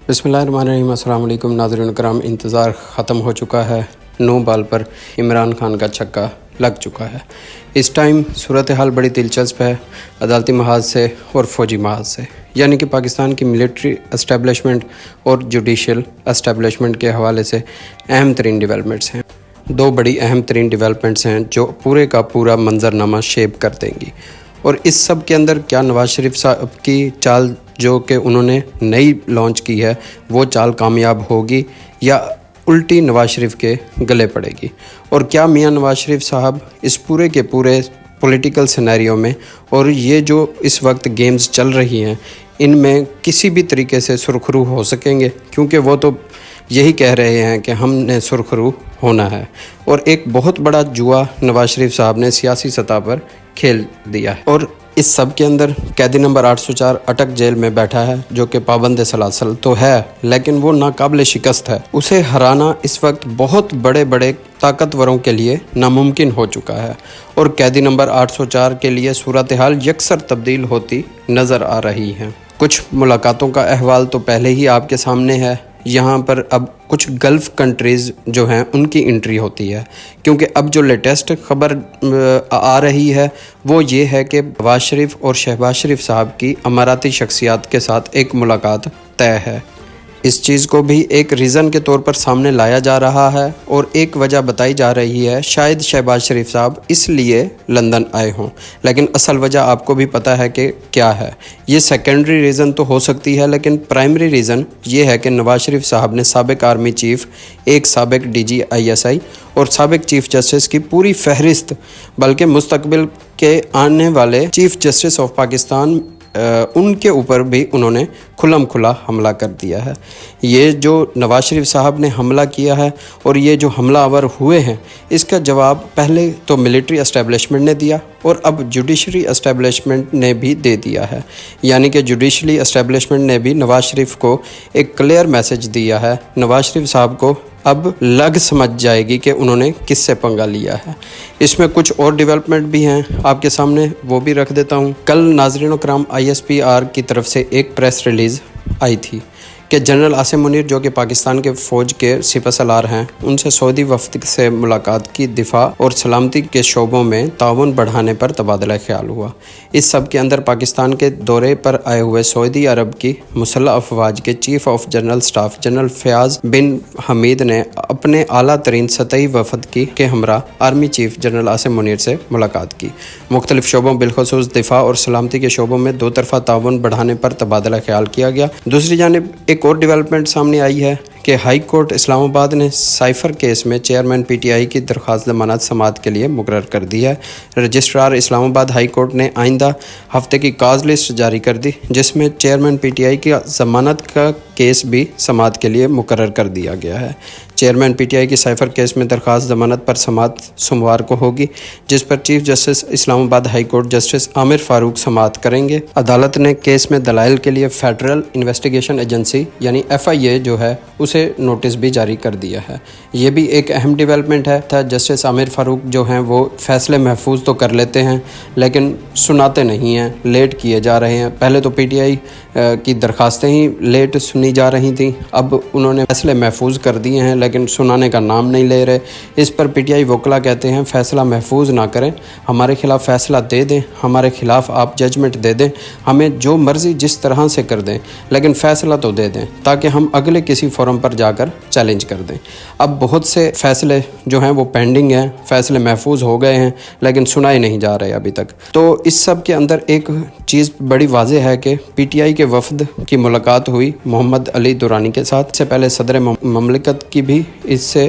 बिस्मिल्लाहिर्रहमानिर्रहीम। अस्सलाम वालेकुम नाज़रीन कराम। इंतज़ार ख़त्म हो चुका है। 9 बॉल पर इमरान खान का छक्का लग चुका है। इस टाइम सूरत हाल बड़ी दिलचस्प है अदालती महाज से और फ़ौजी महाज से, यानी कि पाकिस्तान की मिलिट्री एस्टेब्लिशमेंट और जुडिशल एस्टेब्लिशमेंट के हवाले से अहम तरीन डेवलपमेंट्स हैं। 2 बड़ी अहम तरीन डेवलपमेंट्स हैं जो पूरे का पूरा मंजरनामा शेप कर देंगी। और इस सब के अंदर क्या नवाज़ शरीफ साहब की चाल जो कि उन्होंने नई लॉन्च की है वो चाल कामयाब होगी या उल्टी नवाज़ शरीफ के गले पड़ेगी, और क्या मियां नवाज़ शरीफ साहब इस पूरे के पूरे पॉलिटिकल सिनेरियो में और ये जो इस वक्त गेम्स चल रही हैं इनमें किसी भी तरीके से सुरखरू हो सकेंगे, क्योंकि वो तो यही कह रहे हैं कि हमने सुरखरू होना है। और एक बहुत बड़ा जुआ नवाज़ शरीफ साहब ने सियासी सतह पर खेल दिया है। और इस सब के अंदर कैदी नंबर 804 अटक जेल में बैठा है, जो कि पाबंद सलासल तो है लेकिन वो नाकाबिल शिकस्त है। उसे हराना इस वक्त बहुत बड़े बड़े ताकतवरों के लिए नामुमकिन हो चुका है, और कैदी नंबर 804 के लिए सूरत हाल यकसर तब्दील होती नज़र आ रही है। कुछ मुलाकातों का अहवाल तो पहले ही आपके सामने है। यहाँ पर अब कुछ गल्फ़ कंट्रीज़ जो हैं उनकी एंट्री होती है, क्योंकि अब जो लेटेस्ट खबर आ रही है वो ये है कि नवाज़ शरीफ और शहबाज शरीफ साहब की अमाराती शख्सियात के साथ एक मुलाकात तय है। इस चीज़ को भी एक रीज़न के तौर पर सामने लाया जा रहा है, और एक वजह बताई जा रही है शायद शहबाज शरीफ साहब इसलिए लंदन आए हों, लेकिन असल वजह आपको भी पता है कि क्या है। ये सेकेंडरी रीज़न तो हो सकती है, लेकिन प्राइमरी रीज़न ये है कि नवाज़ शरीफ साहब ने साबिक आर्मी चीफ़, एक साबिक DG ISI और साबिक चीफ़ जस्टिस की पूरी फहरिस्त, बल्कि मुस्तकबिल के आने वाले चीफ़ जस्टिस ऑफ पाकिस्तान उनके ऊपर भी उन्होंने खुल्लम खुला हमला कर दिया है। ये जो नवाज़ शरीफ साहब ने हमला किया है और ये जो हमलावर हुए हैं, इसका जवाब पहले तो मिलिट्री एस्टेब्लिशमेंट ने दिया और अब जुडिशरी एस्टेब्लिशमेंट ने भी दे दिया है। यानी कि जुडिशरी एस्टेब्लिशमेंट ने भी नवाज़ शरीफ को एक क्लियर मैसेज दिया है। नवाज़ शरीफ साहब को अब लग समझ जाएगी कि उन्होंने किससे पंगा लिया है। इसमें कुछ और डेवलपमेंट भी हैं आपके सामने, वो भी रख देता हूँ। कल नाज़रीन कराम ISPR की तरफ से एक प्रेस रिलीज़ आई थी कि जनरल आसिम मुनीर जो कि पाकिस्तान के फ़ौज के सिपहसालार हैं, उनसे सऊदी वफ़द से मुलाकात की दिफा और सलामती के शोबों में ताउन बढ़ाने पर तबादला ख्याल हुआ। इस सब के अंदर पाकिस्तान के दौरे पर आए हुए सऊदी अरब की मुसल्लह अफवाज के chief of general staff general Fayyad bin Hamid ने अपने आला तरीन सतही वफ़द के हमरा army chief general Asim Munir से मुलाकात की। मुख्तलिफ शोबों बिलखसूस दिफा और सलामती के शोबों में 2 तरफ़ा ताउन बढ़ाने पर तबादला ख्याल किया गया। दूसरी जानिब एक और डेवलपमेंट सामने आई है कि हाई कोर्ट इस्लामाबाद ने साइफर केस में चेयरमैन PTI की दरख्वास्त ज़मानत समाअत के लिए मुकर्रर कर दी है। रजिस्ट्रार इस्लामाबाद हाई कोर्ट ने आइंदा हफ्ते की काज लिस्ट जारी कर दी, जिसमें चेयरमैन PTI की ज़मानत का केस भी समाअत के लिए मुकर्रर कर दिया गया है। चेयरमैन PTI की साइफर केस में दरख्वास्त ज़मानत पर समाअत सोमवार को होगी, जिस पर chief justice Islamabad high court justice Aamir Farooq समाअत करेंगे। अदालत ने केस में दलाइल के लिए फेडरल इन्वेस्टिगेशन एजेंसी यानी FIA जो है उसे नोटिस भी जारी कर दिया है। ये भी एक अहम डेवलपमेंट है। जस्टिस आमिर फारूक जो हैं वो फैसले महफूज तो कर लेते हैं लेकिन सुनाते नहीं हैं, लेट किए जा रहे हैं। पहले तो PTI की दरखास्तें ही लेट सुनी जा रही थी, अब उन्होंने फैसले महफूज कर दिए हैं लेकिन सुनाने का नाम नहीं ले रहे। इस पर PTI वकला कहते हैं फैसला महफूज ना करें, हमारे खिलाफ फैसला दे दें, हमारे खिलाफ आप जजमेंट दे दें, हमें जो मर्ज़ी जिस तरह से कर दें, लेकिन फ़ैसला तो दे दें ताकि हम अगले किसी फोरम पर जाकर चैलेंज कर दें। अब बहुत से फैसले जो हैं वो पेंडिंग हैं, फैसले महफूज हो गए हैं लेकिन सुनाए नहीं जा रहे अभी तक। तो इस सब के अंदर एक चीज़ बड़ी वाज़ेह है कि PTI के वफ़द की मुलाकात हुई मोहम्मद अली दुरानी के साथ। इससे पहले सदर ममलिकत की भी इससे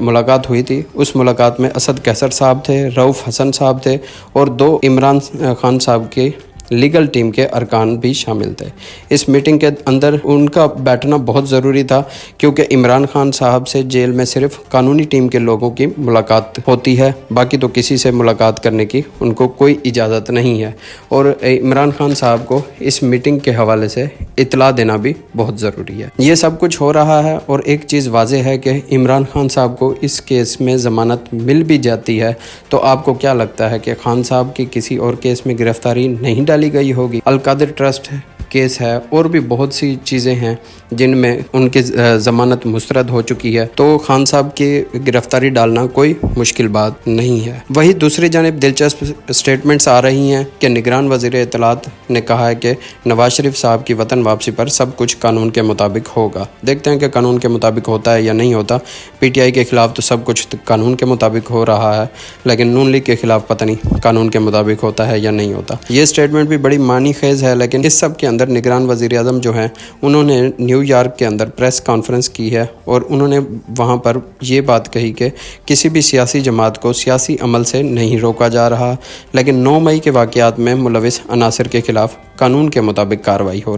मुलाकात हुई थी। उस मुलाकात में असद कैसर साहब थे, रऊफ़ हसन साहब थे और 2 इमरान खान साहब के लीगल टीम के अरकान भी शामिल थे। इस मीटिंग के अंदर उनका बैठना बहुत ज़रूरी था, क्योंकि इमरान खान साहब से जेल में सिर्फ कानूनी टीम के लोगों की मुलाकात होती है, बाकी तो किसी से मुलाकात करने की उनको कोई इजाज़त नहीं है। और इमरान खान साहब को इस मीटिंग के हवाले से इतला देना भी बहुत ज़रूरी है। ये सब कुछ हो रहा है, और एक चीज़ वाज़ेह है कि इमरान खान साहब को इस केस में ज़मानत मिल भी जाती है तो आपको क्या लगता है कि खान साहब की किसी और केस में गिरफ्तारी नहीं डाली गई होगी? अल कादिर ट्रस्ट केस है और भी बहुत सी चीज़ें हैं जिनमें उनकी ज़मानत मुस्तरद हो चुकी है, तो खान साहब की गिरफ्तारी डालना कोई मुश्किल बात नहीं है। वहीं दूसरी जानिब दिलचस्प स्टेटमेंट्स आ रही हैं कि निगरान वज़ीर इत्तलात ने कहा है कि नवाज शरीफ साहब की वतन वापसी पर सब कुछ कानून के मुताबिक होगा। देखते हैं कि कानून के मुताबिक होता है या नहीं होता। PTI के ख़िलाफ़ तो सब कुछ कानून के मुताबिक हो रहा है, लेकिन नून लीग के ख़िलाफ़ पता नहीं कानून के मुताबिक होता है या नहीं होता। ये स्टेटमेंट भी बड़ी मानी खेज़ है, लेकिन इस सब के अंदर निगरान वज़ीर आज़म जो हैं उन्होंने न्यूयॉर्क के अंदर प्रेस कॉन्फ्रेंस की है और उन्होंने वहाँ पर ये बात कही कि किसी भी सियासी जमात को सियासी अमल से नहीं रोका जा रहा, लेकिन 9 मई के वाक़यात में मुलविस अनासर के ख़िलाफ़ कानून के मुताबिक कार्रवाई हो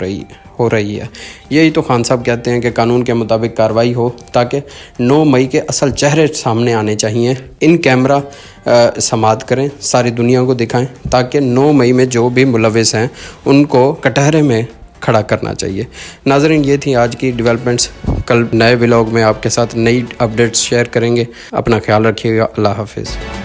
रही है। यही तो खान साहब कहते हैं कि कानून के मुताबिक कार्रवाई हो, ताकि 9 मई के असल चेहरे सामने आने चाहिए। इन कैमरा समात करें, सारी दुनिया को दिखाएं, ताकि 9 मई में जो भी मुलविस हैं उनको कटहरे में खड़ा करना चाहिए। नाज़रीन, ये थी आज की डेवलपमेंट्स। कल नए व्लॉग में आपके साथ नई अपडेट्स शेयर करेंगे। अपना ख्याल रखिएगा। अल्लाह हाफिज़।